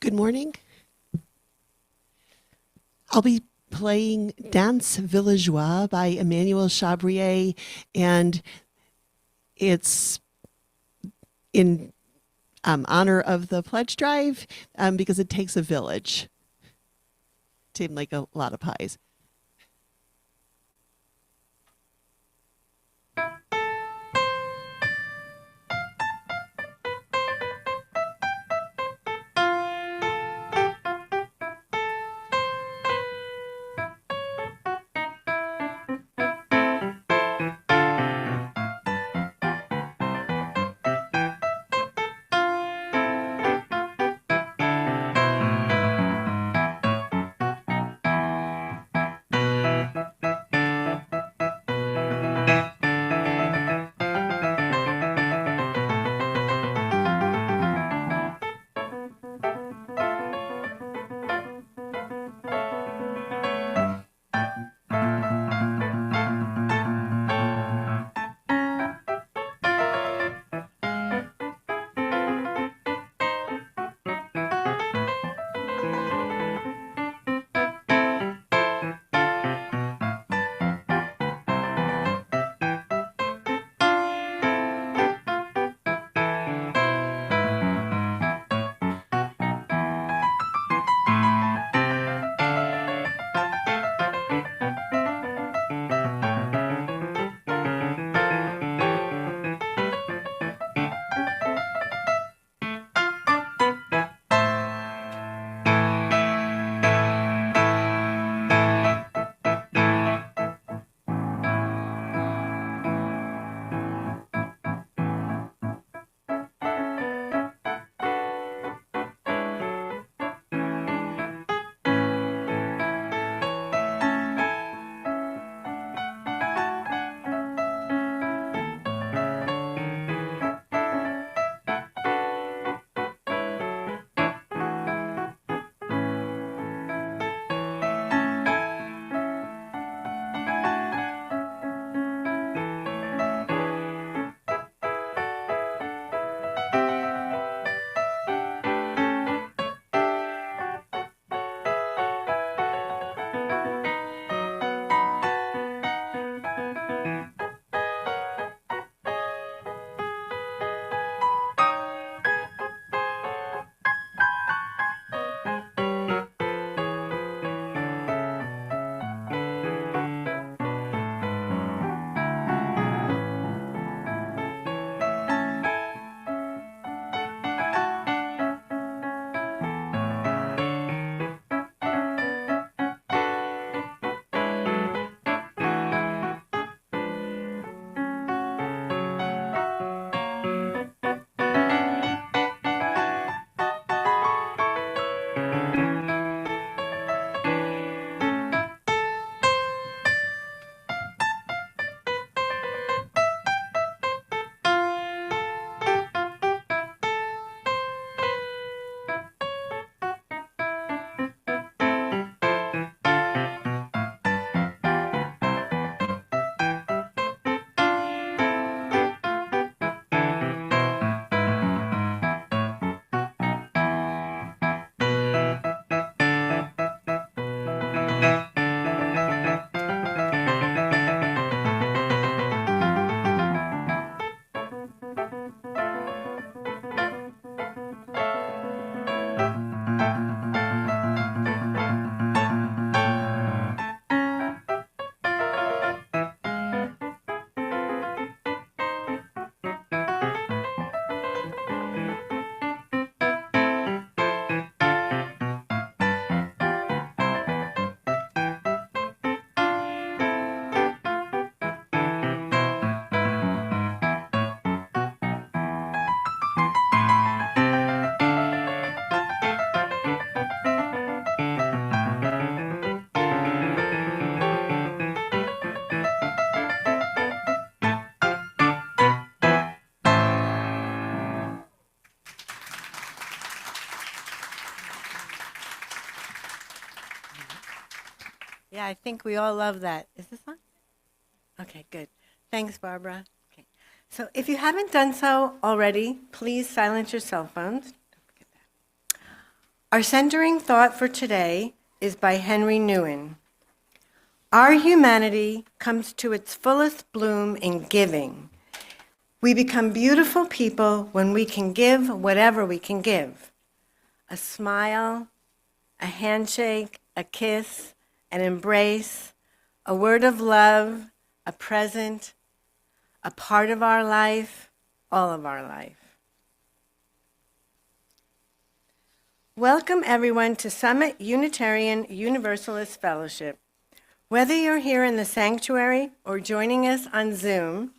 Good morning. I'll be playing Danse Villageois by Emmanuel Chabrier, and it's in honor of the pledge drive because it takes a village to make a lot of pies. Yeah, I think we all love that. Is this on? Okay, good. Thanks, Barbara. Okay. So if you haven't done so already, please silence your cell phones. Don't forget that. Our centering thought for today is by Henry Nouwen. Our humanity comes to its fullest bloom in giving. We become beautiful people when we can give whatever we can give. A smile, a handshake, a kiss, an embrace, a word of love, a present, a part of our life, all of our life. Welcome everyone to Summit Unitarian Universalist Fellowship. Whether you're here in the sanctuary or joining us on Zoom,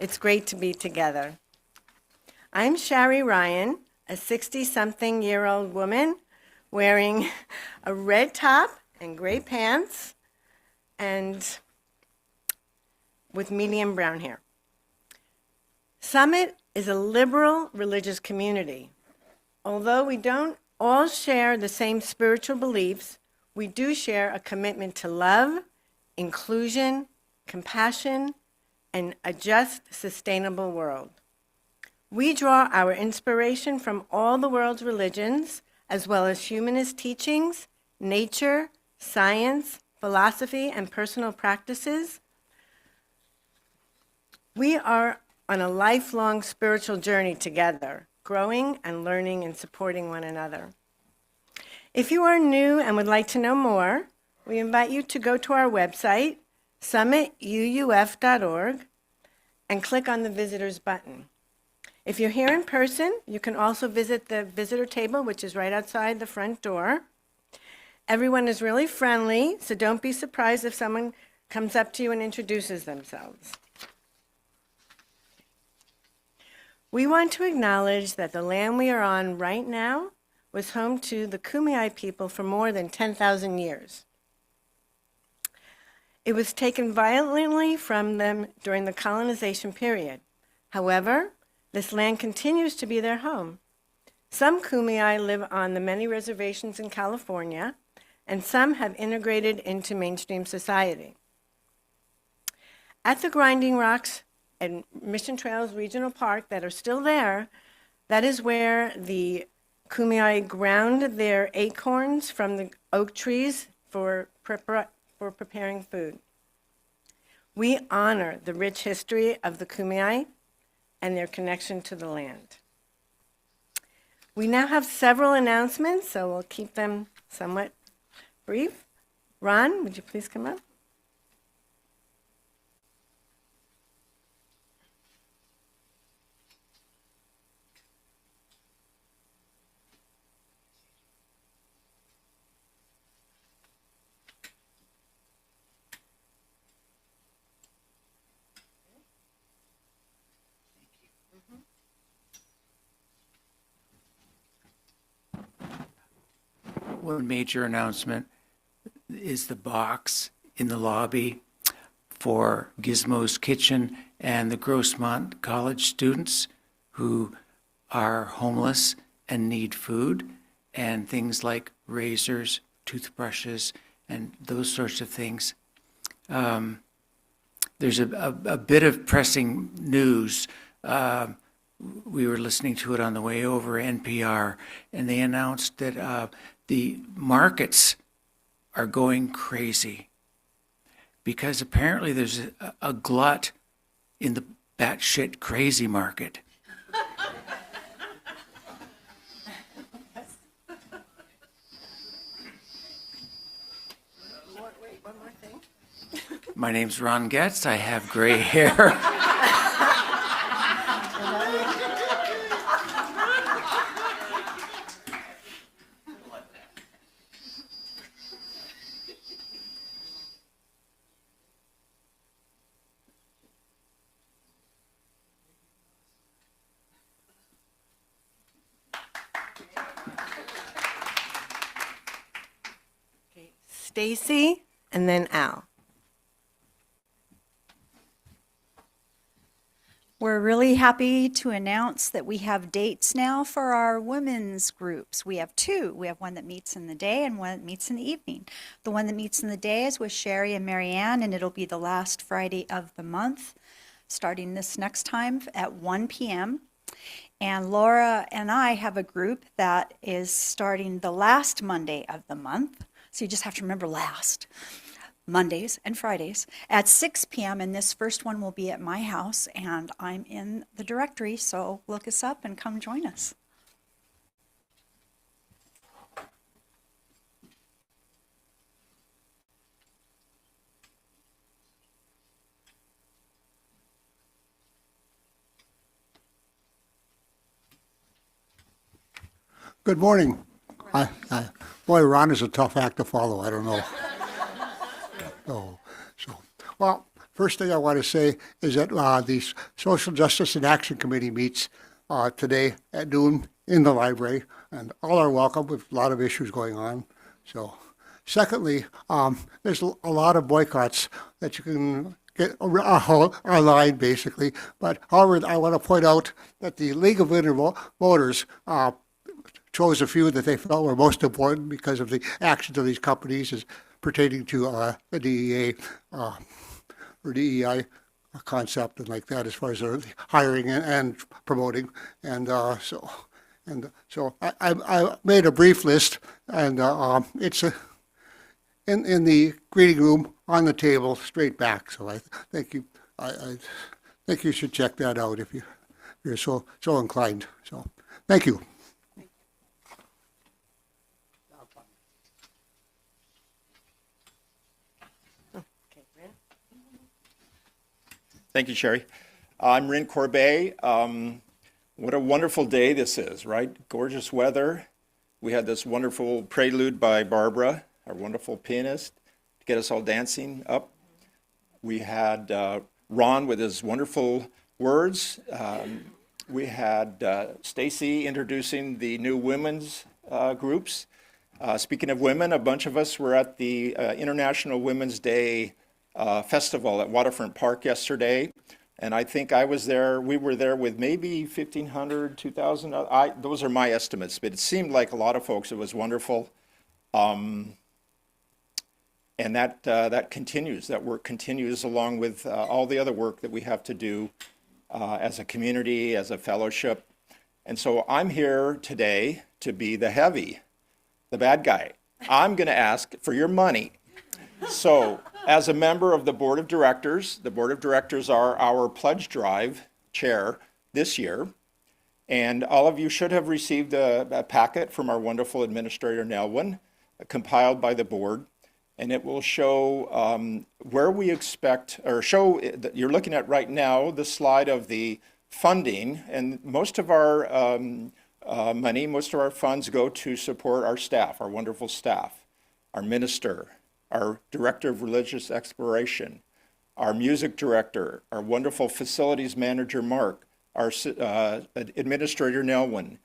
it's great to be together. I'm Shari Ryan, a 60-something-year-old woman wearing a red top and gray pants and with medium brown hair. Summit is a liberal religious community. Although we don't all share the same spiritual beliefs, we do share a commitment to love, inclusion, compassion, and a just, sustainable world. We draw our inspiration from all the world's religions, as well as humanist teachings, nature, science, philosophy, and personal practices. We are on a lifelong spiritual journey together, growing and learning and supporting one another. If you are new and would like to know more, we invite you to go to our website, summituuf.org, and click on the visitors button. If you're here in person, you can also visit the visitor table, which is right outside the front door. Everyone is really friendly, so don't be surprised if someone comes up to you and introduces themselves. We want to acknowledge that the land we are on right now was home to the Kumeyaay people for more than 10,000 years. It was taken violently from them during the colonization period. However, this land continues to be their home. Some Kumeyaay live on the many reservations in California, and some have integrated into mainstream society. At the Grinding Rocks and Mission Trails Regional Park that are still there, that is where the Kumeyaay ground their acorns from the oak trees for preparing food. We honor the rich history of the Kumeyaay and their connection to the land. We now have several announcements, so we'll keep them somewhat brief. Ron, would you please come up? One major announcement is the box in the lobby for Gizmo's Kitchen and the Grossmont College students who are homeless and need food, and things like razors, toothbrushes, and those sorts of things. There's a bit of pressing news. We were listening to it on the way over NPR, and they announced that the markets are going crazy because apparently there's a glut in the batshit crazy market. One more thing. My name's Ron Getz. I have gray hair. Stacy, and then Al. We're really happy to announce that we have dates now for our women's groups. We have two. We have one that meets in the day and one that meets in the evening. The one that meets in the day is with Sherry and Marianne, and it'll be the last Friday of the month, starting this next time at 1 p.m. And Laura and I have a group that is starting the last Monday of the month. So you just have to remember last. Mondays and Fridays at 6 p.m. And this first one will be at my house, and I'm in the directory, so look us up and come join us. Good morning. Boy, Ron is a tough act to follow. I don't know. Well, first thing I want to say is that the Social Justice and Action Committee meets today at noon in the library, and all are welcome with a lot of issues going on. So, secondly, there's a lot of boycotts that you can get online, basically. But however, I want to point out that the League of Women Voters chose a few that they felt were most important because of the actions of these companies as pertaining to the DEA or DEI concept and like that, as far as the hiring and promoting. And so I made a brief list, and it's in the greeting room on the table, straight back. So I think I think you should check that out if you're so inclined. So thank you. Thank you, Sherry. I'm Rin Corbet. What a wonderful day this is, right? Gorgeous weather. We had this wonderful prelude by Barbara, our wonderful pianist, to get us all dancing up. We had Ron with his wonderful words. We had Stacy introducing the new women's groups. Speaking of women, a bunch of us were at the International Women's Day festival at Waterfront Park yesterday, and I think I was there. We were there with maybe 1,500, 2,000. Those are my estimates, but it seemed like a lot of folks. It was wonderful, and that continues. That work continues along with all the other work that we have to do as a community, as a fellowship. And so I'm here today to be the heavy, the bad guy. I'm going to ask for your money. So, as a member of the board of directors are our pledge drive chair this year, and all of you should have received a packet from our wonderful administrator, Nelwyn, compiled by the board, and it will show where we expect, or show, you're looking at right now, the slide of the funding, and most of our money, most of our funds go to support our staff, our wonderful staff, our minister, our director of religious exploration, our music director, our wonderful facilities manager, Mark, our administrator, Nelwyn.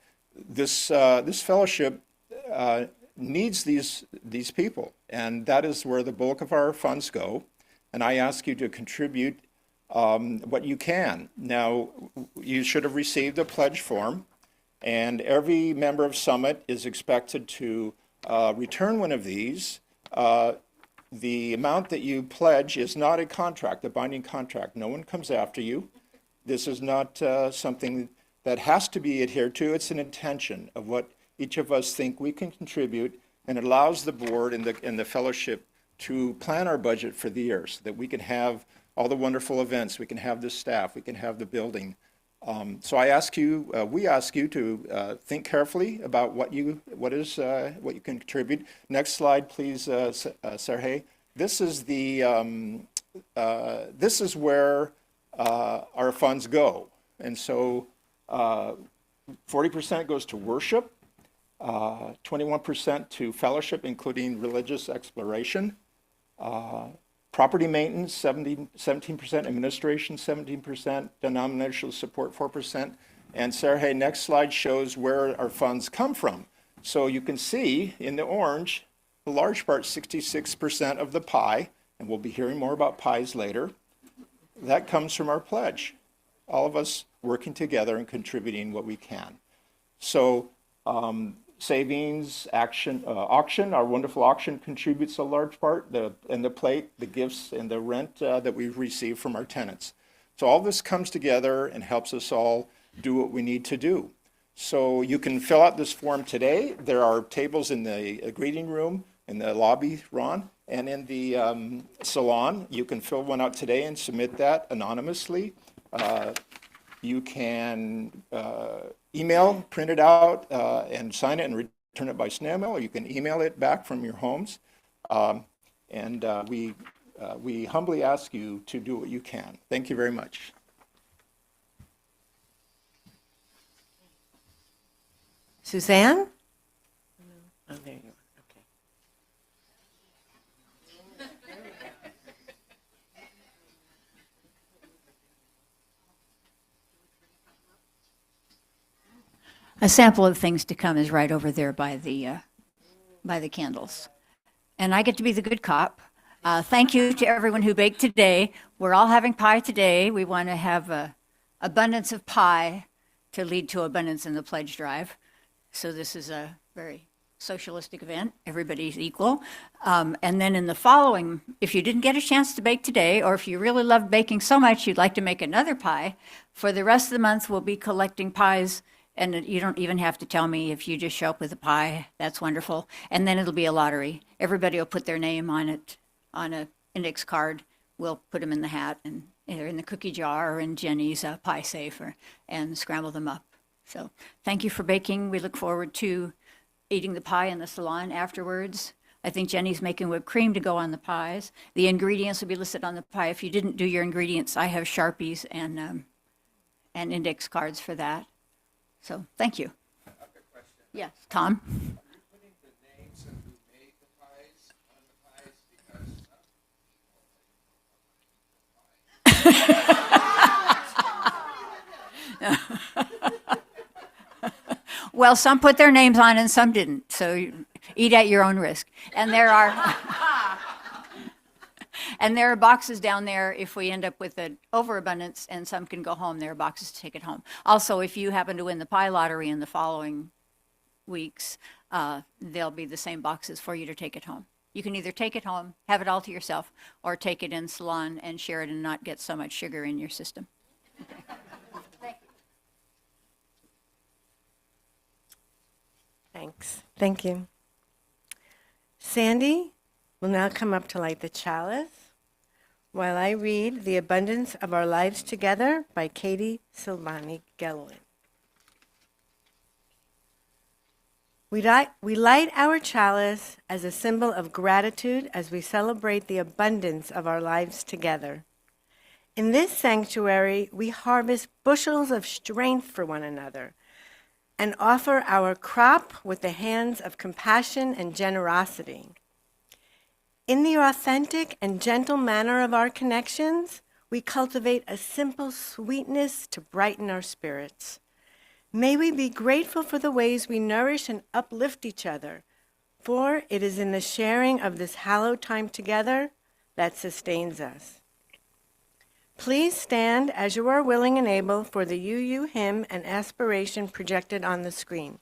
This fellowship needs these people, and that is where the bulk of our funds go. And I ask you to contribute what you can. Now, you should have received a pledge form, and every member of Summit is expected to return one of these. The amount that you pledge is not a contract, a binding contract. No one comes after you. This is not something that has to be adhered to. It's an intention of what each of us think we can contribute, and it allows the board and the fellowship to plan our budget for the year so that we can have all the wonderful events, we can have the staff, we can have the building. So we ask you to think carefully about what you can contribute. Next slide, please, Sergey. This is where our funds go, and so 40% goes to worship, 21% to fellowship, including religious exploration. Property maintenance, 17%, administration, 17%, denominational support, 4%. And Sergey, next slide shows where our funds come from. So you can see in the orange, the large part, 66% of the pie, and we'll be hearing more about pies later, that comes from our pledge. All of us working together and contributing what we can. So savings, auction, our wonderful auction contributes a large part, and the plate, the gifts, and the rent that we've received from our tenants. So all this comes together and helps us all do what we need to do. So you can fill out this form today. There are tables in the greeting room, in the lobby, Ron, and in the salon. You can fill one out today and submit that anonymously. You can email, print it out, and sign it and return it by snail mail, or you can email it back from your homes. We humbly ask you to do what you can. Thank you very much. Suzanne? Oh, there you are. Okay. A sample of things to come is right over there by the candles. And I get to be the good cop. Thank you to everyone who baked today. We're all having pie today. We want to have abundance of pie to lead to abundance in the pledge drive. So this is a very socialistic event. Everybody's equal. And then in the following, if you didn't get a chance to bake today, or if you really love baking so much you'd like to make another pie, for the rest of the month we'll be collecting pies. And you don't even have to tell me. If you just show up with a pie, that's wonderful. And then it'll be a lottery. Everybody will put their name on it, on an index card. We'll put them in the hat, and either in the cookie jar or in Jenny's pie safe, and scramble them up. So thank you for baking. We look forward to eating the pie in the salon afterwards. I think Jenny's making whipped cream to go on the pies. The ingredients will be listed on the pie. If you didn't do your ingredients, I have Sharpies and index cards for that. So thank you. Yes, Tom? Well, some put their names on and some didn't, so eat at your own risk. And there are and there are boxes down there if we end up with an overabundance and some can go home. There are boxes to take it home. Also, if you happen to win the pie lottery in the following weeks, there'll be the same boxes for you to take it home. You can either take it home, have it all to yourself, or take it in salon and share it and not get so much sugar in your system. Okay. Thank you. Thanks. Thank you. Sandy will now come up to light the chalice while I read The Abundance of Our Lives Together by Katie Silvani Gelwin. We light our chalice as a symbol of gratitude as we celebrate the abundance of our lives together. In this sanctuary, we harvest bushels of strength for one another and offer our crop with the hands of compassion and generosity. In the authentic and gentle manner of our connections, we cultivate a simple sweetness to brighten our spirits. May we be grateful for the ways we nourish and uplift each other, for it is in the sharing of this hallowed time together that sustains us. Please stand as you are willing and able for the UU hymn and aspiration projected on the screen.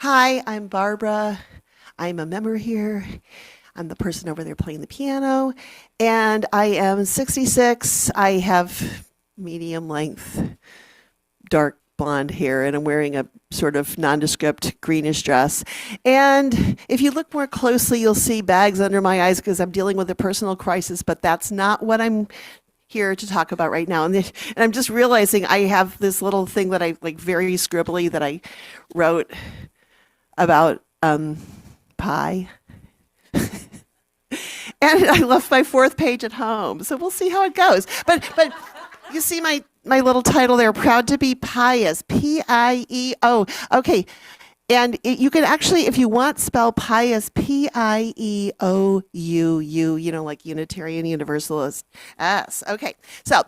Hi, I'm Barbara. I'm a member here. I'm the person over there playing the piano. And I am 66. I have medium length, dark blonde hair, and I'm wearing a sort of nondescript greenish dress. And if you look more closely, you'll see bags under my eyes because I'm dealing with a personal crisis, but that's not what I'm here to talk about right now. And I'm just realizing I have this little thing that I like very scribbly that I wrote about pie. And I left my fourth page at home. So we'll see how it goes. But you see my little title there, proud to be pious, Pieo. Okay. And you can actually, if you want, spell pious, Pieouu, like Unitarian Universalist S. Okay, so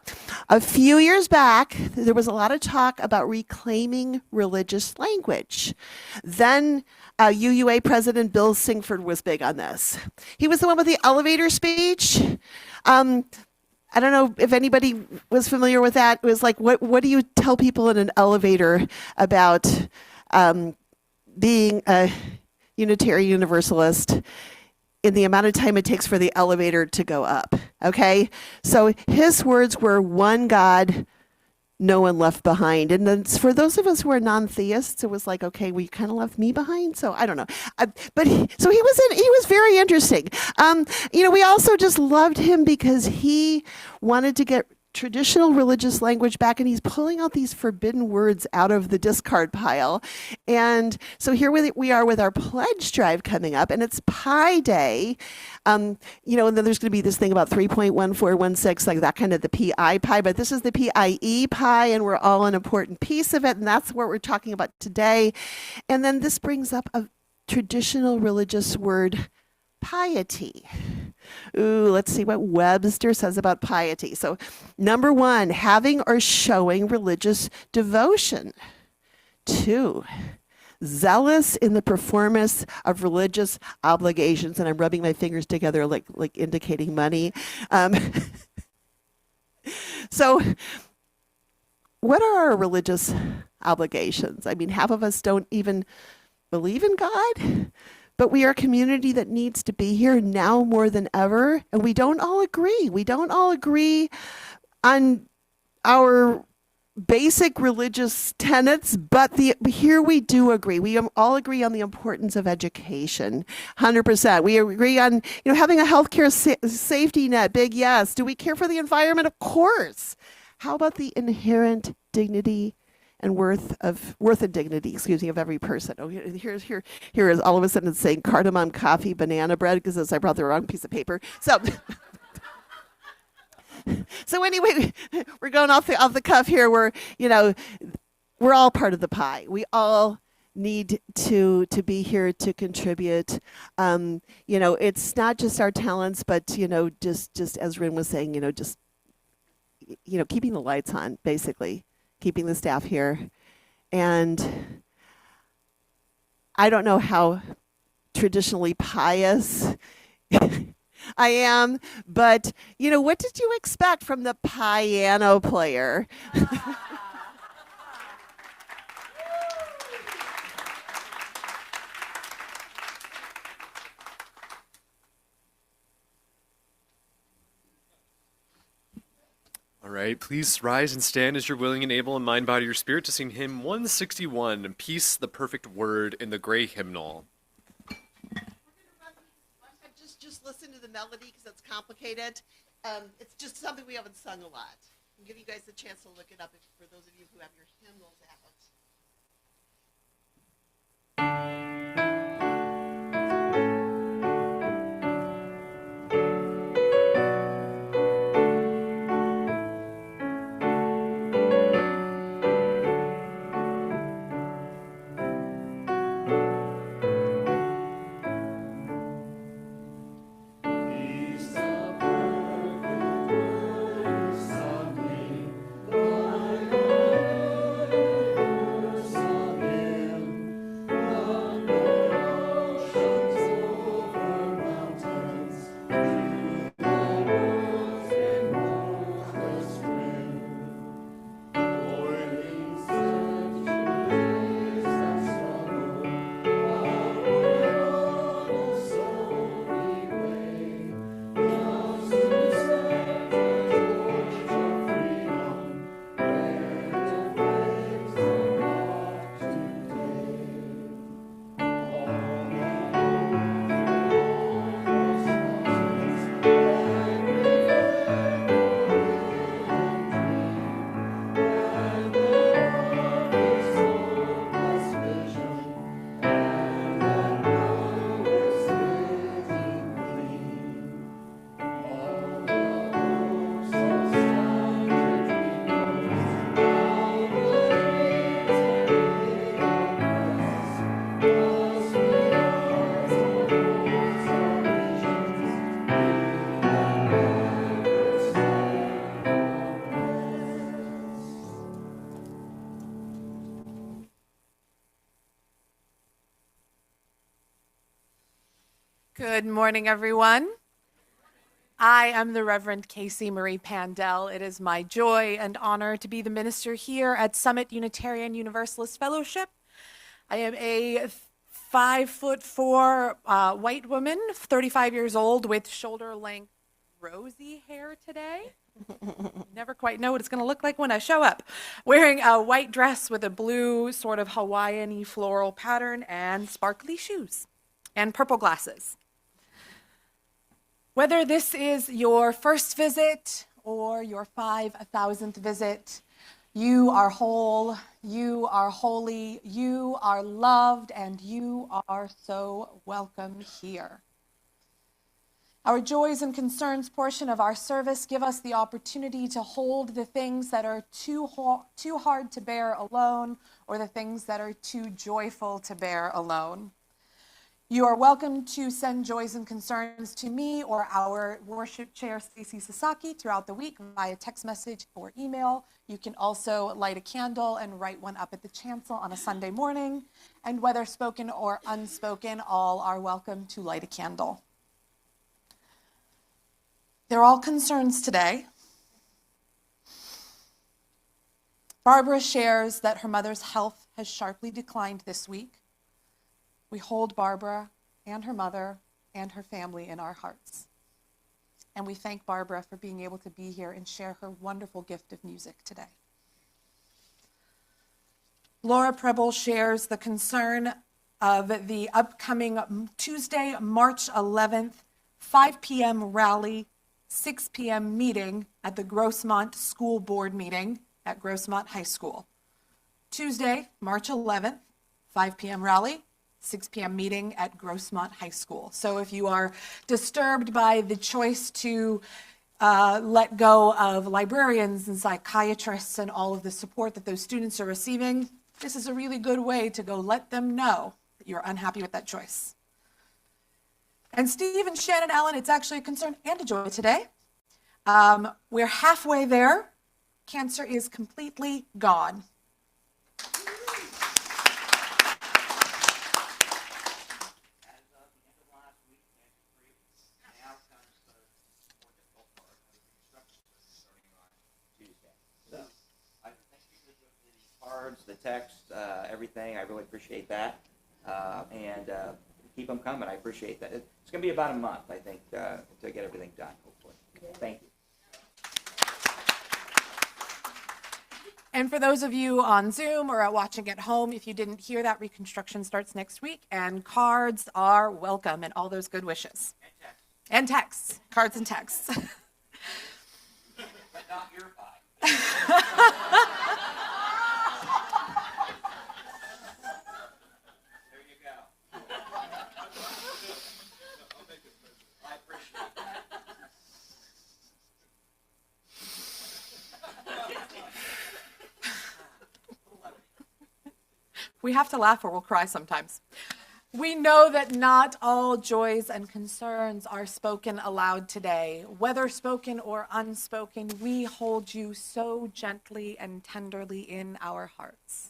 a few years back, there was a lot of talk about reclaiming religious language. Then UUA President Bill Singford was big on this. He was the one with the elevator speech. I don't know if anybody was familiar with that. It was like, what do you tell people in an elevator about being a Unitarian Universalist in the amount of time it takes for the elevator to go up? Okay? So his words were one God, no one left behind. And then for those of us who are non-theists, it was like, okay, well, you kind of left me behind. So I don't know. So he was very interesting. We also just loved him because he wanted to get traditional religious language back, and he's pulling out these forbidden words out of the discard pile. And so here we are with our pledge drive coming up, and it's Pi Day. And then there's going to be this thing about 3.1416, like that kind of the PI pie, but this is the PIE pie, and we're all an important piece of it, and that's what we're talking about today. And then this brings up a traditional religious word, piety. Ooh, let's see what Webster says about piety. So, number 1, having or showing religious devotion. 2, zealous in the performance of religious obligations. And I'm rubbing my fingers together like indicating money. So, what are our religious obligations? I mean, half of us don't even believe in God. But we are a community that needs to be here now more than ever. And we don't all agree. We don't all agree on our basic religious tenets, but here we do agree. We all agree on the importance of education, 100%. We agree on having a healthcare safety net, big yes. Do we care for the environment? Of course. How about the inherent dignity and worth and dignity, of every person? Oh, here is all of a sudden it's saying cardamom coffee, banana bread, because I brought the wrong piece of paper. So anyway, we're going off the cuff here. We're all part of the pie. We all need to be here to contribute. It's not just our talents, but just as Rin was saying, keeping the lights on, basically. Keeping the staff here. And I don't know how traditionally pious I am, but what did you expect from the piano player? All right, please rise and stand as you're willing and able in mind, body, or spirit to sing hymn 161, Peace, the Perfect Word, in the gray hymnal. Just listen to the melody because it's complicated. It's just something we haven't sung a lot. I'll give you guys a chance to look it up for those of you who have your hymnals out. Good morning, everyone. I am the Reverend Casey Marie Pandell. It is my joy and honor to be the minister here at Summit Unitarian Universalist Fellowship. I am a 5'4" white woman, 35 years old, with shoulder-length rosy hair today. Never quite know what it's going to look like when I show up. Wearing a white dress with a blue sort of Hawaiian-y floral pattern and sparkly shoes and purple glasses. Whether this is your first visit or your 5,000th visit, you are whole, you are holy, you are loved, and you are so welcome here. Our joys and concerns portion of our service give us the opportunity to hold the things that are too hard to bear alone, or the things that are too joyful to bear alone. You are welcome to send joys and concerns to me or our worship chair, Stacy Sasaki, throughout the week via text message or email. You can also light a candle and write one up at the chancel on a Sunday morning. And whether spoken or unspoken, all are welcome to light a candle. They're all concerns today. Barbara shares that her mother's health has sharply declined this week. We hold Barbara and her mother and her family in our hearts. And we thank Barbara for being able to be here and share her wonderful gift of music today. Laura Preble shares the concern of the upcoming Tuesday, March 11th, 5 p.m. rally, 6 p.m. meeting at the Grossmont School Board meeting at Grossmont High School. Tuesday, March 11th, 5 p.m. rally, 6 p.m. meeting at Grossmont High School. So if you are disturbed by the choice to let go of librarians and psychiatrists and all of the support that those students are receiving, this is a really good way to go let them know that you're unhappy with that choice. And Steve and Shannon Allen, it's actually a concern and a joy today. We're halfway there. Cancer is completely gone. Cards, the text, everything. I really appreciate that. And keep them coming. I appreciate that. It's going to be about a month, I think, to get everything done, hopefully. Thank you. And for those of you on Zoom or watching at home, if you didn't hear that, Reconstruction starts next week, and cards are welcome and all those good wishes. And texts. Cards and texts. But not your pie. We have to laugh or we'll cry sometimes. We know that not all joys and concerns are spoken aloud today. Whether spoken or unspoken, we hold you so gently and tenderly in our hearts.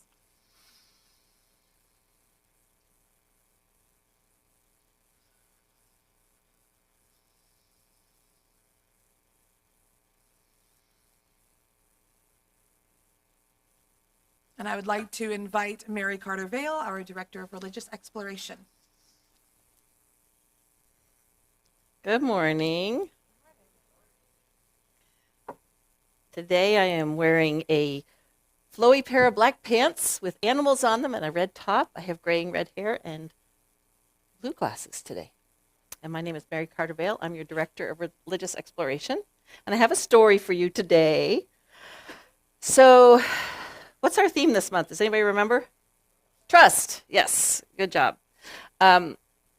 And I would like to invite Mary Carter Vale, our Director of Religious Exploration. Good morning. Today I am wearing a flowy pair of black pants with animals on them and a red top. I have gray and red hair and blue glasses today. And my name is Mary Carter Vale. I'm your Director of Religious Exploration. And I have a story for you today. So, what's our theme this month? Does anybody remember? Trust. Yes, good job.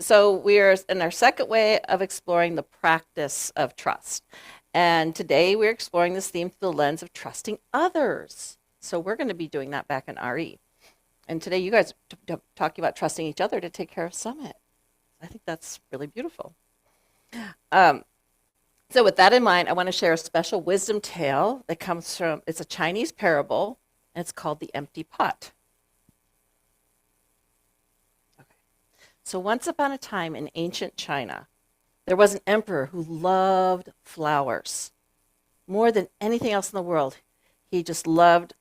So we are in our second way of exploring the practice of trust. And today we're exploring this theme through the lens of trusting others. So we're going to be doing that back in RE. And today you guys are talking about trusting each other to take care of Summit. I think that's really beautiful. So with that in mind, I want to share a special wisdom tale that comes from, it's a Chinese parable, and it's called The Empty Pot. Okay. So once upon a time in ancient China, there was an emperor who loved flowers more than anything else in the world. He just loved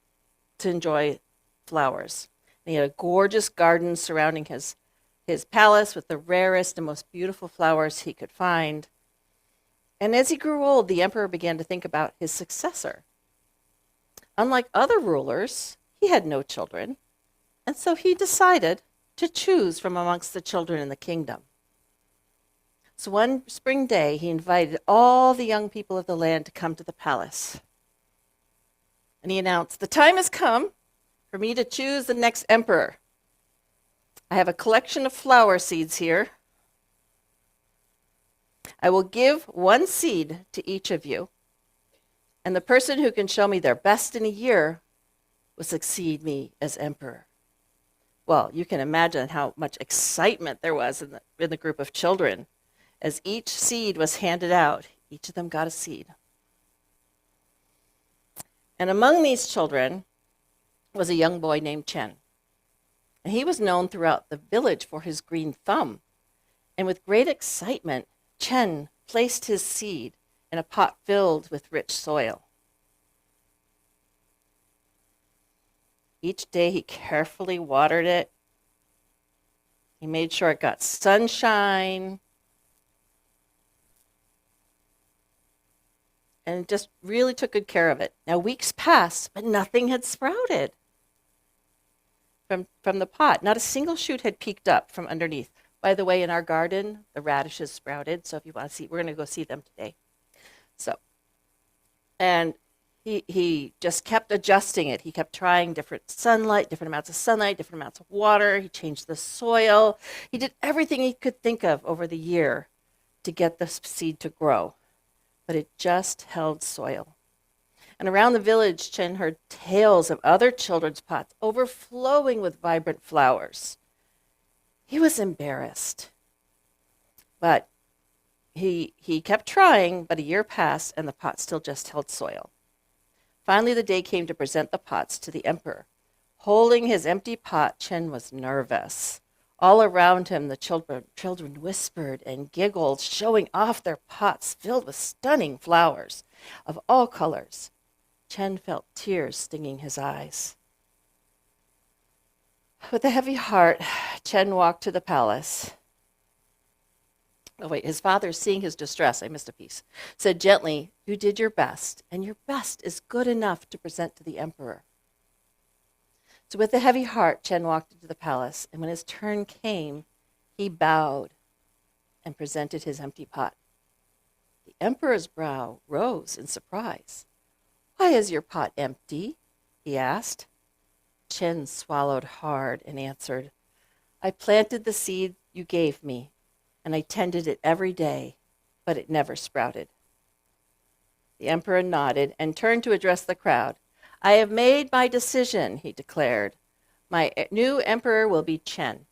to enjoy flowers. And he had a gorgeous garden surrounding his palace with the rarest and most beautiful flowers he could find. And as he grew old, the emperor began to think about his successor. Unlike other rulers, he had no children, and so he decided to choose from amongst the children in the kingdom. So one spring day, he invited all the young people of the land to come to the palace. And he announced, "The time has come for me to choose the next emperor. I have a collection of flower seeds here. I will give one seed to each of you, and the person who can show me their best in a year will succeed me as emperor." Well, you can imagine how much excitement there was in the group of children. As each seed was handed out, each of them got a seed. And among these children was a young boy named Chen. And he was known throughout the village for his green thumb. And with great excitement, Chen placed his seed in a pot filled with rich soil. Each day he carefully watered it. He made sure it got sunshine. And just really took good care of it. Now weeks passed, but nothing had sprouted from the pot. Not a single shoot had peeked up from underneath. By the way, in our garden, the radishes sprouted. So if you want to see, we're going to go see them today. So, and he just kept adjusting it. He kept trying different amounts of sunlight, different amounts of water. He changed the soil. He did everything he could think of over the year to get the seed to grow. But it just held soil. And around the village, Chen heard tales of other children's pots overflowing with vibrant flowers. He was embarrassed. But he kept trying, but a year passed and the pot still just held soil. Finally, the day came to present the pots to the emperor. Holding his empty pot, Chen was nervous. All around him, the children whispered and giggled, showing off their pots filled with stunning flowers of all colors. Chen felt tears stinging his eyes. With a heavy heart, Chen walked to the palace. Oh, wait, his father, seeing his distress, I missed a piece, said gently, "You did your best, and your best is good enough to present to the emperor." So with a heavy heart, Chen walked into the palace, and when his turn came, he bowed and presented his empty pot. The emperor's brow rose in surprise. "Why is your pot empty?" he asked. Chen swallowed hard and answered, "I planted the seed you gave me, and I tended it every day, but it never sprouted." The emperor nodded and turned to address the crowd. "I have made my decision," he declared. "My new emperor will be Chen."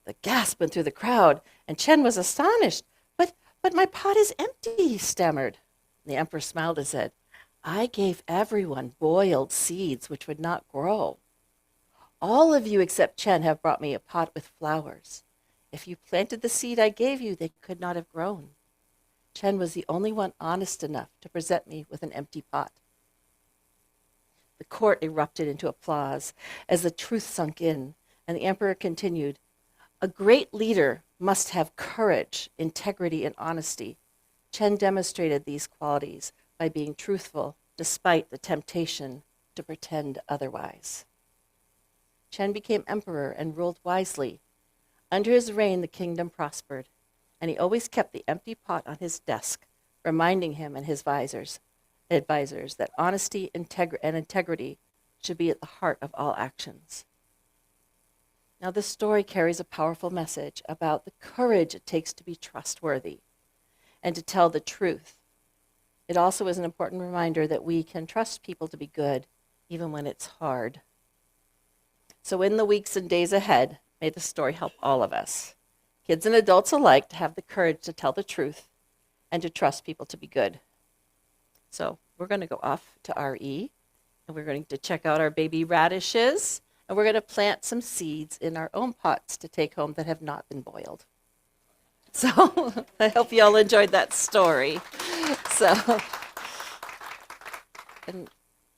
The gasp went through the crowd, and Chen was astonished. But my pot is empty," he stammered. The emperor smiled and said, "I gave everyone boiled seeds which would not grow. All of you except Chen have brought me a pot with flowers. If you planted the seed I gave you, they could not have grown. Chen was the only one honest enough to present me with an empty pot." The court erupted into applause as the truth sunk in, and the emperor continued, "A great leader must have courage, integrity, and honesty. Chen demonstrated these qualities by being truthful despite the temptation to pretend otherwise." Chen became emperor and ruled wisely. Under his reign, the kingdom prospered, and he always kept the empty pot on his desk, reminding him and his advisors that honesty and integrity should be at the heart of all actions. Now, this story carries a powerful message about the courage it takes to be trustworthy and to tell the truth. It also is an important reminder that we can trust people to be good even when it's hard. So in the weeks and days ahead, may the story help all of us, kids and adults alike, to have the courage to tell the truth and to trust people to be good. So we're going to go off to RE, and we're going to check out our baby radishes. And we're going to plant some seeds in our own pots to take home that have not been boiled. So I hope you all enjoyed that story. So, and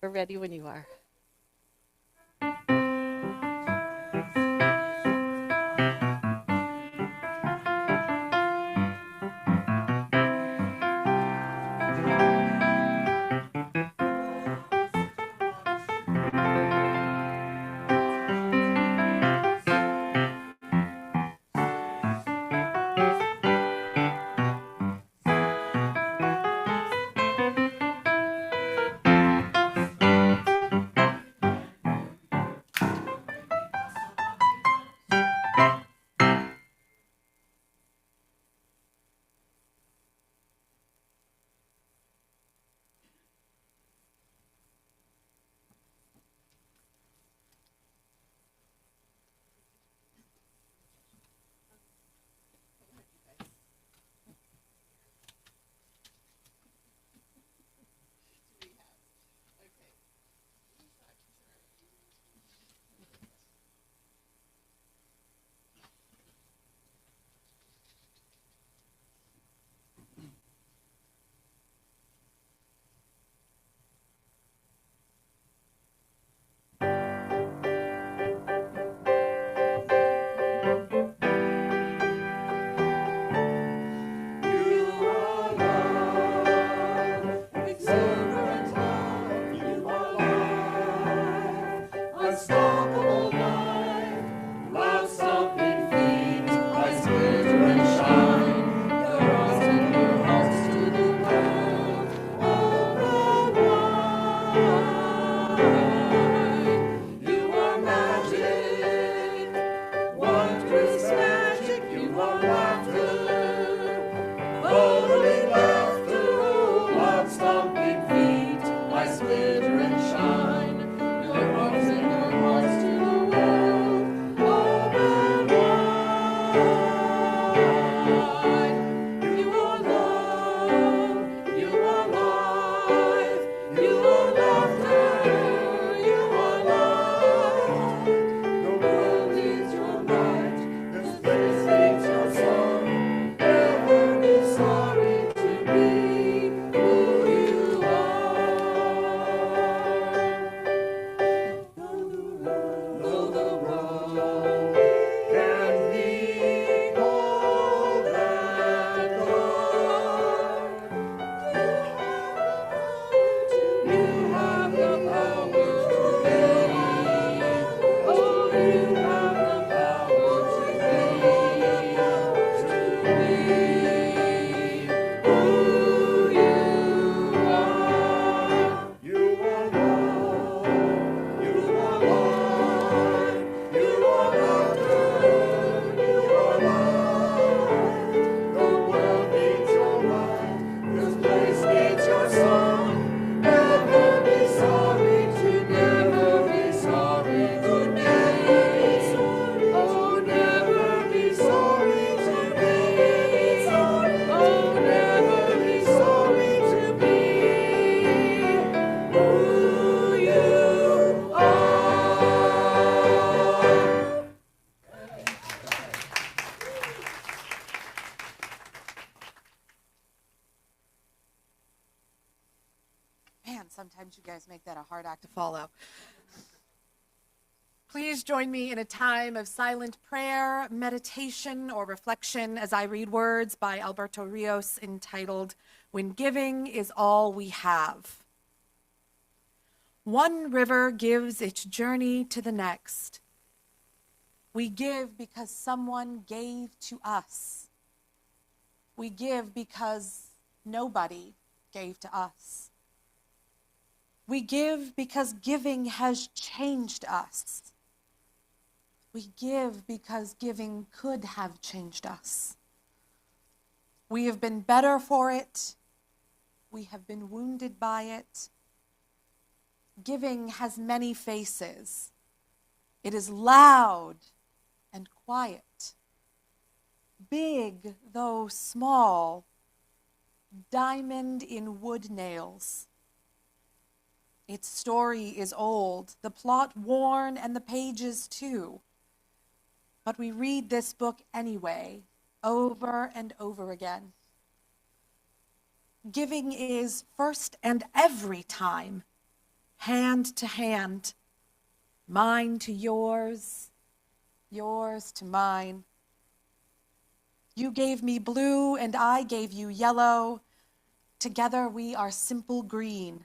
we're ready when you are. Man, sometimes you guys make that a hard act to follow. Please join me in a time of silent prayer, meditation, or reflection as I read words by Alberto Rios entitled, "When Giving is All We Have." One river gives its journey to the next. We give because someone gave to us. We give because nobody gave to us. We give because giving has changed us. We give because giving could have changed us. We have been better for it. We have been wounded by it. Giving has many faces. It is loud and quiet, big though small, diamond in wood nails. Its story is old, the plot worn, and the pages too. But we read this book anyway, over and over again. Giving is first and every time, hand to hand, mine to yours, yours to mine. You gave me blue and I gave you yellow. Together we are simple green.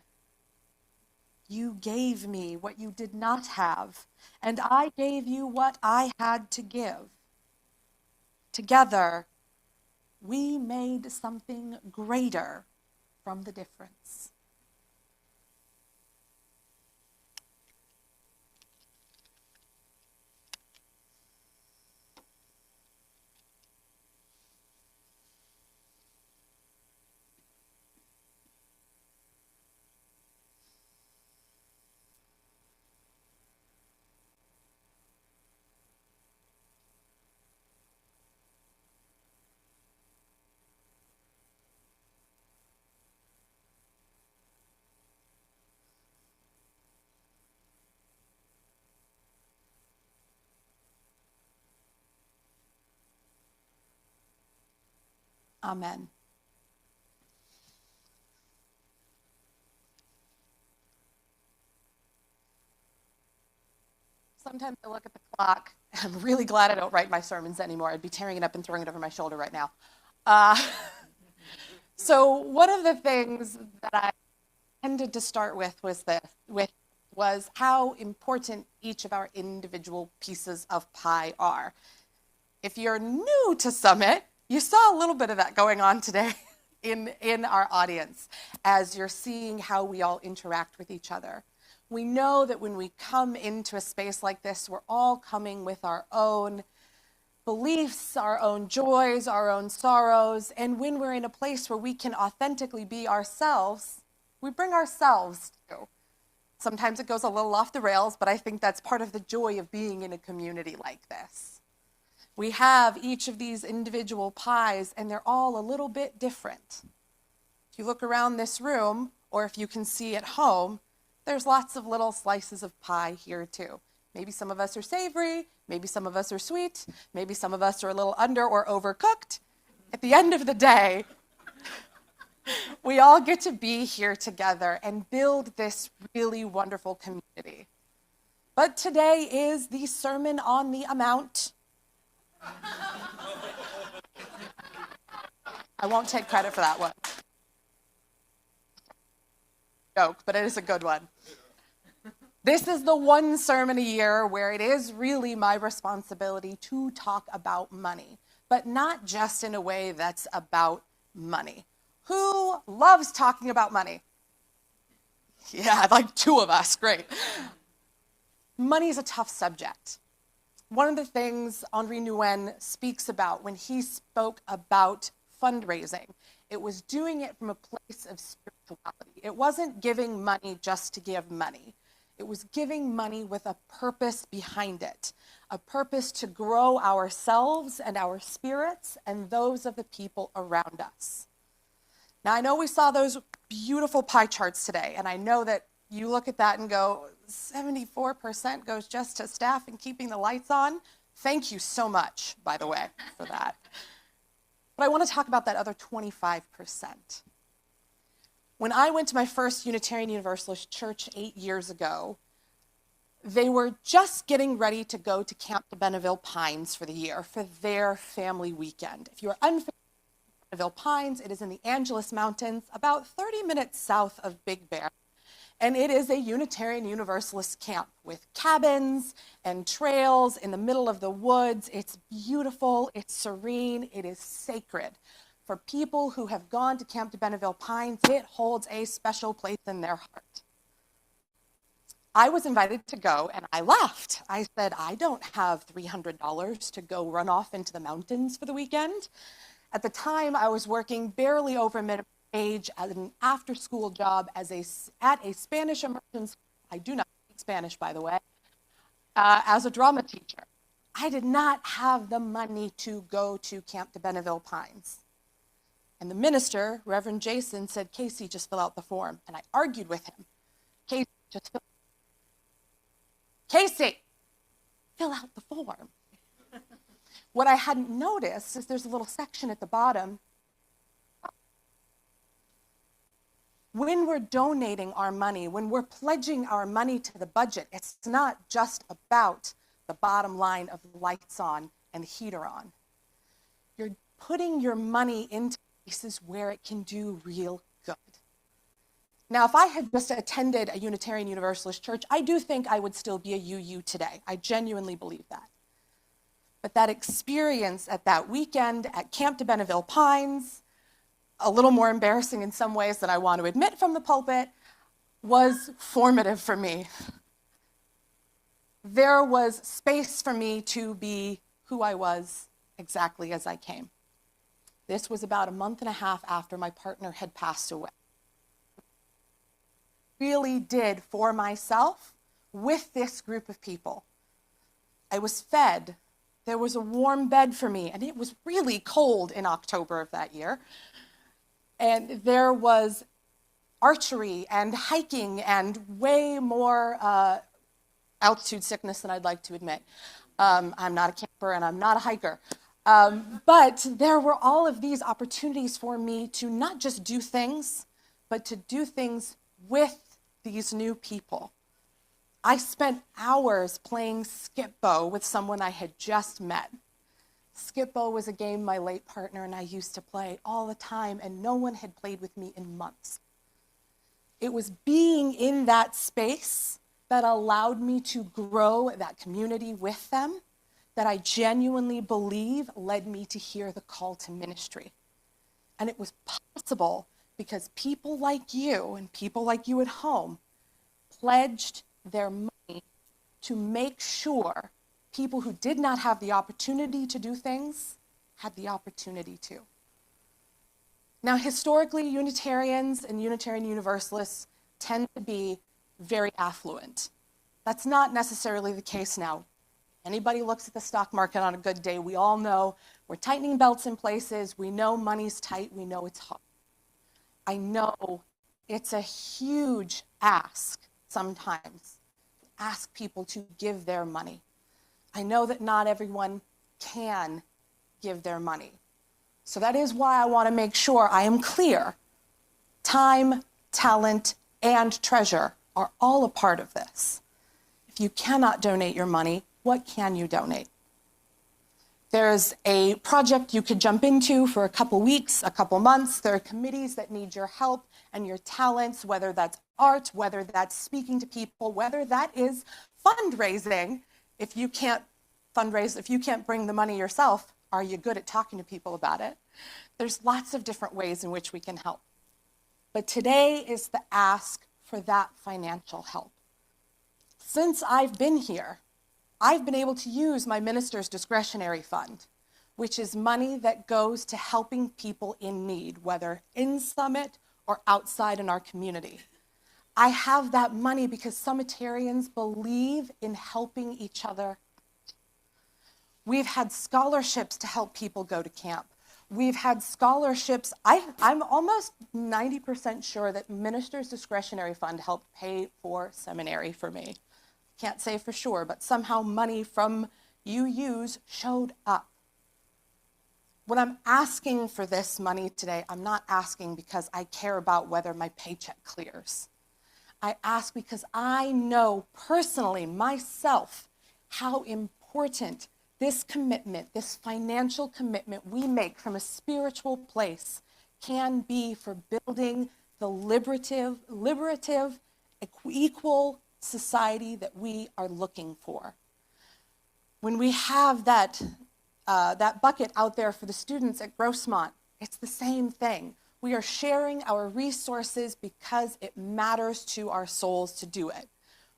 You gave me what you did not have, and I gave you what I had to give. Together, we made something greater from the difference. Amen. Sometimes I look at the clock, and I'm really glad I don't write my sermons anymore. I'd be tearing it up and throwing it over my shoulder right now. So one of the things that I tended to start with was how important each of our individual pieces of pie are. If you're new to Summit, you saw a little bit of that going on today in our audience as you're seeing how we all interact with each other. We know that when we come into a space like this, we're all coming with our own beliefs, our own joys, our own sorrows, and when we're in a place where we can authentically be ourselves, we bring ourselves too. Sometimes it goes a little off the rails, but I think that's part of the joy of being in a community like this. We have each of these individual pies, and they're all a little bit different. If you look around this room, or if you can see at home, there's lots of little slices of pie here too. Maybe some of us are savory, maybe some of us are sweet, maybe some of us are a little under or overcooked. At the end of the day, we all get to be here together and build this really wonderful community. But today is the Sermon on the Amount. I won't take credit for that one. Joke, but it is a good one. This is the one sermon a year where it is really my responsibility to talk about money, but not just in a way that's about money. Who loves talking about money? Yeah, like two of us, great. Money is a tough subject. One of the things Henri Nouwen speaks about when he spoke about fundraising, it was doing it from a place of spirituality. It wasn't giving money just to give money. It was giving money with a purpose behind it, a purpose to grow ourselves and our spirits and those of the people around us. Now, I know we saw those beautiful pie charts today, and I know that you look at that and go, 74% goes just to staff and keeping the lights on. Thank you so much, by the way, for that. But I want to talk about that other 25%. When I went to my first Unitarian Universalist church 8 years ago, they were just getting ready to go to Camp de Benneville Pines for the year, for their family weekend. If you're unfamiliar with Benneville Pines, it is in the Angeles Mountains, about 30 minutes south of Big Bear. And it is a Unitarian Universalist camp with cabins and trails in the middle of the woods. It's beautiful, it's serene, it is sacred. For people who have gone to Camp de Benneville Pines, it holds a special place in their heart. I was invited to go, and I laughed. I said, I don't have $300 to go run off into the mountains for the weekend. At the time, I was working barely over minimum wage as an after-school job at a Spanish immersion school. I do not speak Spanish, by the way, as a drama teacher. I did not have the money to go to Camp de Benneville Pines. And the minister, Reverend Jason, said, Casey, just fill out the form. And I argued with him. Casey, Just Casey, fill out the form. What I hadn't noticed is there's a little section at the bottom. When we're donating our money, when we're pledging our money to the budget, it's not just about the bottom line of the lights on and the heater on. You're putting your money into places where it can do real good. Now, if I had just attended a Unitarian Universalist church, I do think I would still be a UU today. I genuinely believe that. But that experience at that weekend at Camp de Benneville Pines, a little more embarrassing in some ways than I want to admit from the pulpit, was formative for me. There was space for me to be who I was exactly as I came. This was about a month and a half after my partner had passed away. Really did for myself with this group of people. I was fed. There was a warm bed for me, and it was really cold in October of that year. And there was archery and hiking and way more altitude sickness than I'd like to admit. I'm not a camper and I'm not a hiker. But there were all of these opportunities for me to not just do things, but to do things with these new people. I spent hours playing skip-bo with someone I had just met. Skip-bo was a game my late partner and I used to play all the time, and no one had played with me in months. It was being in that space that allowed me to grow that community with them, that I genuinely believe led me to hear the call to ministry. And it was possible because people like you and people like you at home pledged their money to make sure people who did not have the opportunity to do things had the opportunity to. Now, historically, Unitarians and Unitarian Universalists tend to be very affluent. That's not necessarily the case now. Anybody looks at the stock market on a good day, we all know we're tightening belts in places, we know money's tight, we know it's hard. I know it's a huge ask sometimes, ask people to give their money. I know that not everyone can give their money. So that is why I want to make sure I am clear. Time, talent, and treasure are all a part of this. If you cannot donate your money, what can you donate? There's a project you could jump into for a couple weeks, a couple months. There are committees that need your help and your talents, whether that's art, whether that's speaking to people, whether that is fundraising. If you can't fundraise, if you can't bring the money yourself, are you good at talking to people about it? There's lots of different ways in which we can help. But today is the ask for that financial help. Since I've been here, I've been able to use my minister's discretionary fund, which is money that goes to helping people in need, whether in Summit or outside in our community. I have that money because Summitarians believe in helping each other. We've had scholarships to help people go to camp. We've had scholarships. I'm almost 90% sure that minister's discretionary fund helped pay for seminary for me. Can't say for sure, but somehow money from UUs showed up. When I'm asking for this money today, I'm not asking because I care about whether my paycheck clears. I ask because I know personally, myself, how important this commitment, this financial commitment we make from a spiritual place can be for building the liberative, equal society that we are looking for. When we have that bucket out there for the students at Grossmont, it's the same thing. We are sharing our resources because it matters to our souls to do it.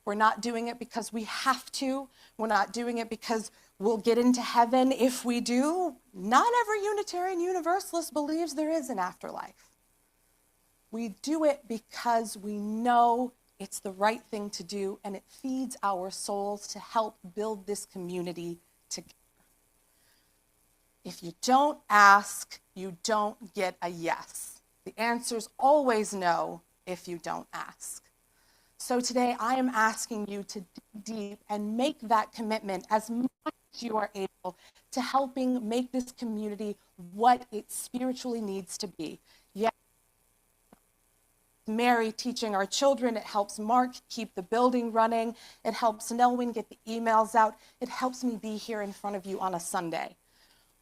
We're not doing it because we have to. We're not doing it because we'll get into heaven if we do. Not every Unitarian Universalist believes there is an afterlife. We do it because we know it's the right thing to do, and it feeds our souls to help build this community together. If you don't ask, you don't get a yes. The answer's always no if you don't ask. So today I am asking you to dig deep and make that commitment as much as you are able to helping make this community what it spiritually needs to be. Yes, Mary teaching our children, it helps Mark keep the building running, it helps Nelwyn get the emails out, it helps me be here in front of you on a Sunday.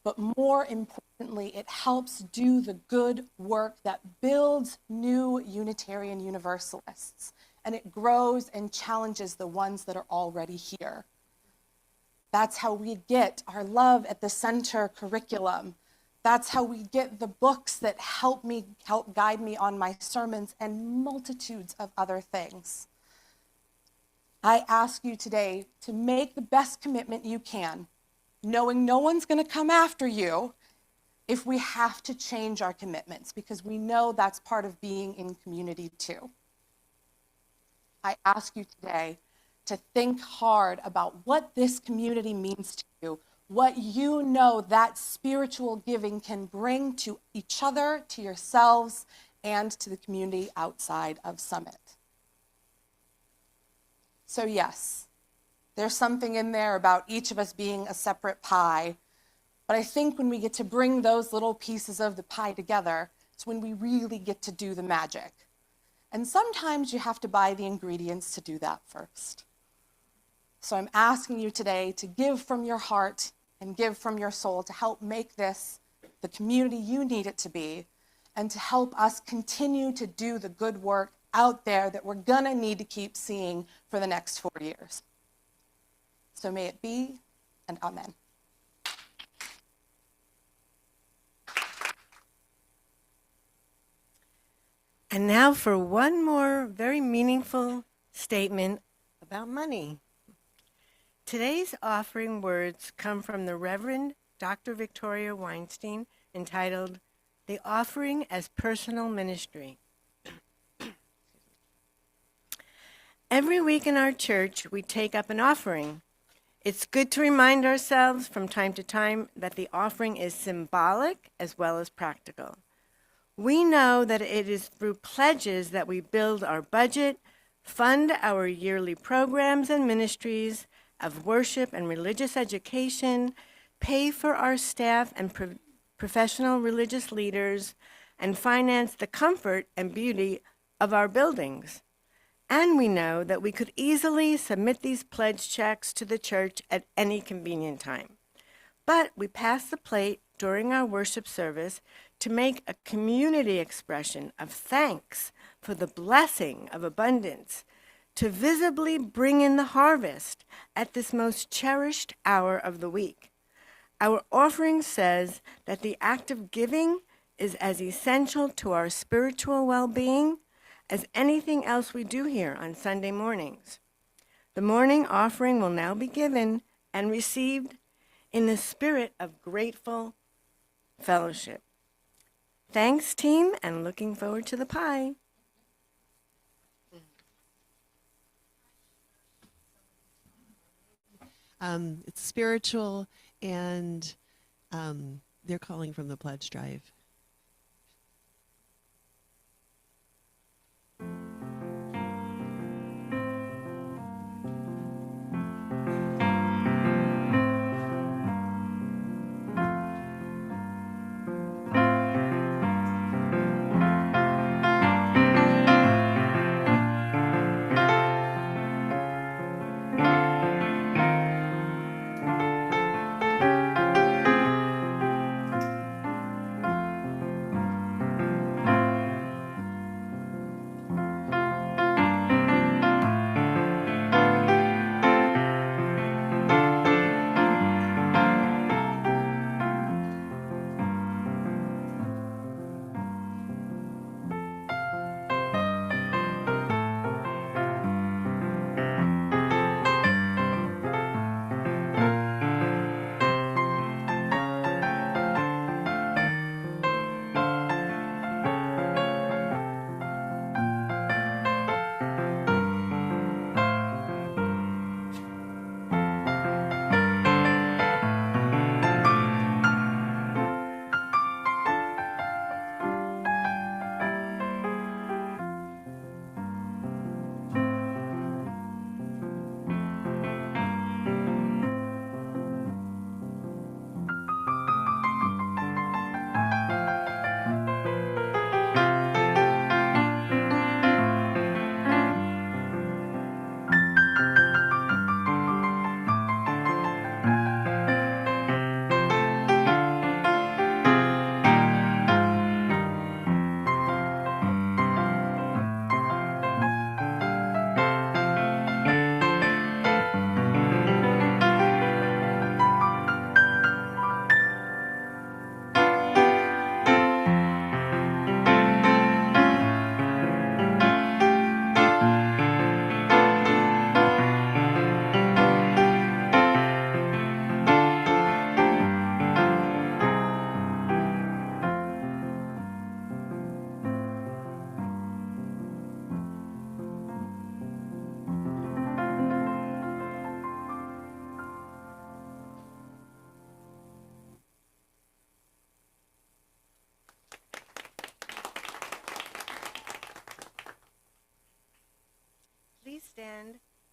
But more importantly, it helps do the good work that builds new Unitarian Universalists, and it grows and challenges the ones that are already here. That's how we get our Love at the Center curriculum. That's how we get the books that help guide me on my sermons and multitudes of other things. I ask you today to make the best commitment you can, knowing no one's going to come after you if we have to change our commitments, because we know that's part of being in community too. I ask you today to think hard about what this community means to you, what you know that spiritual giving can bring to each other, to yourselves, and to the community outside of Summit. So yes, there's something in there about each of us being a separate pie, but I think when we get to bring those little pieces of the pie together, it's when we really get to do the magic. And sometimes you have to buy the ingredients to do that first. So I'm asking you today to give from your heart and give from your soul to help make this the community you need it to be, and to help us continue to do the good work out there that we're gonna need to keep seeing for the next 4 years. So may it be, and amen. And now for one more very meaningful statement about money. Today's offering words come from the Reverend Dr. Victoria Weinstein, entitled, "The Offering as Personal Ministry." Every week in our church, we take up an offering. It's good to remind ourselves from time to time that the offering is symbolic as well as practical. We know that it is through pledges that we build our budget, fund our yearly programs and ministries of worship and religious education, pay for our staff and professional religious leaders, and finance the comfort and beauty of our buildings. And we know that we could easily submit these pledge checks to the church at any convenient time. But we pass the plate during our worship service to make a community expression of thanks for the blessing of abundance, to visibly bring in the harvest at this most cherished hour of the week. Our offering says that the act of giving is as essential to our spiritual well-being as anything else we do here on Sunday mornings. The morning offering will now be given and received in the spirit of grateful fellowship. Thanks, team, and looking forward to the pie. It's spiritual, and they're calling from the pledge drive.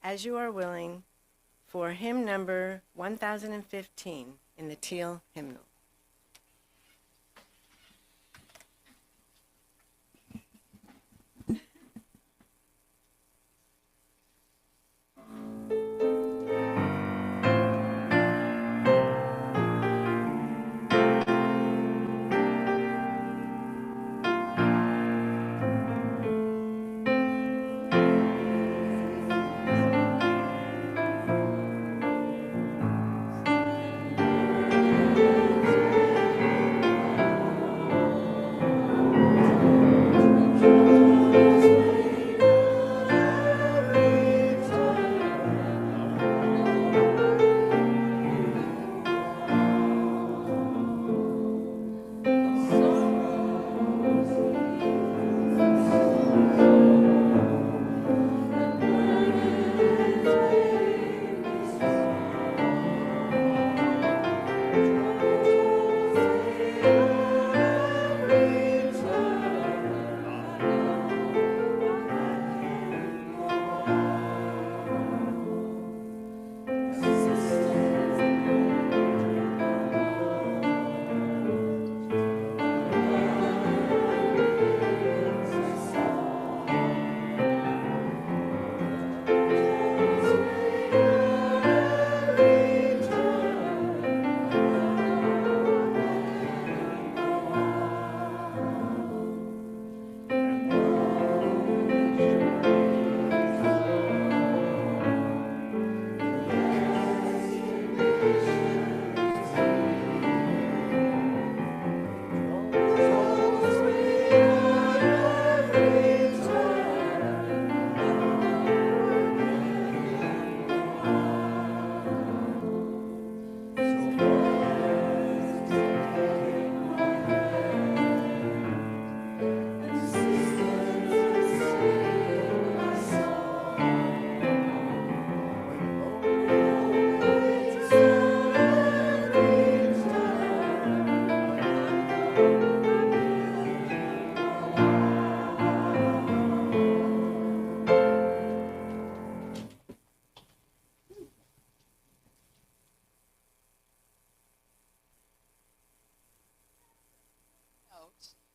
as you are willing, for hymn number 1015 in the Teal hymnal.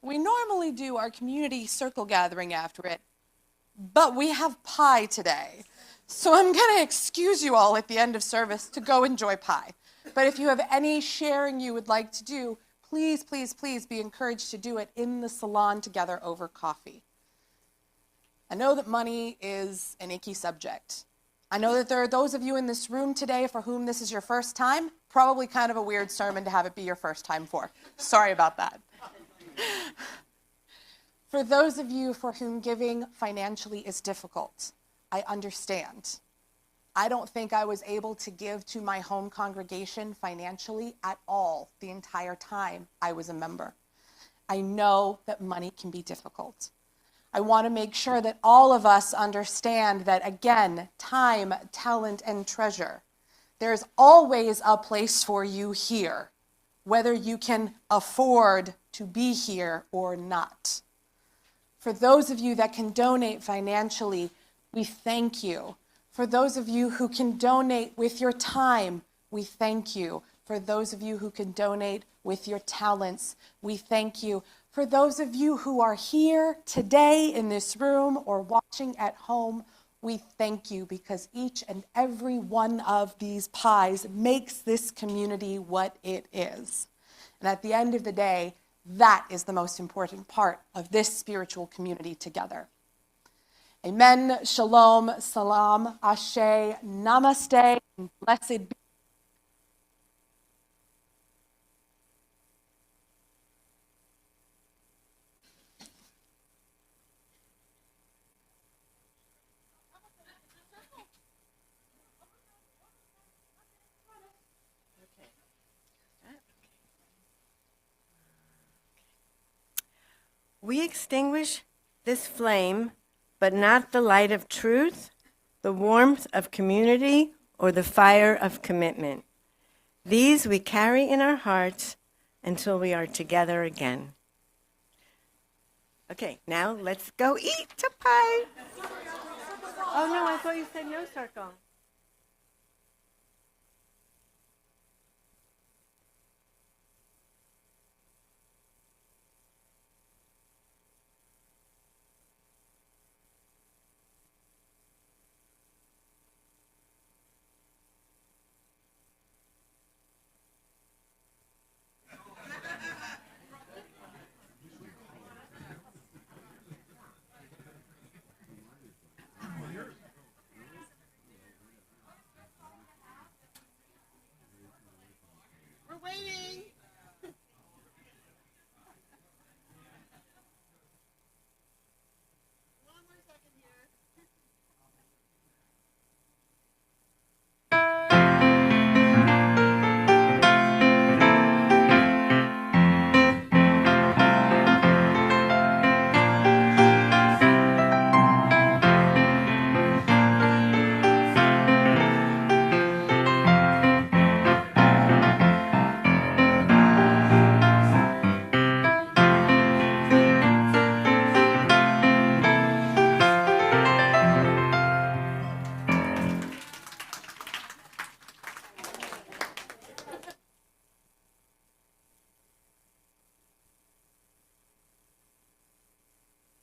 We normally do our community circle gathering after it, but we have pie today. So I'm going to excuse you all at the end of service to go enjoy pie. But if you have any sharing you would like to do, please, please, please be encouraged to do it in the salon together over coffee. I know that money is an icky subject. I know that there are those of you in this room today for whom this is your first time. Probably kind of a weird sermon to have it be your first time for. Sorry about that. For those of you for whom giving financially is difficult, I understand. I don't think I was able to give to my home congregation financially at all the entire time I was a member. I know that money can be difficult. I want to make sure that all of us understand that, again, time, talent, and treasure. There's always a place for you here, whether you can afford to be here or not. For those of you that can donate financially, we thank you. For those of you who can donate with your time, we thank you. For those of you who can donate with your talents, we thank you. For those of you who are here today in this room or watching at home, we thank you, because each and every one of these pies makes this community what it is. And at the end of the day, that is the most important part of this spiritual community together. Amen, shalom, salam, ashe, namaste, and blessed be. We extinguish this flame, but not the light of truth, the warmth of community, or the fire of commitment. These we carry in our hearts until we are together again. Okay, now let's go eat a pie. Oh, no, I thought you said no circle.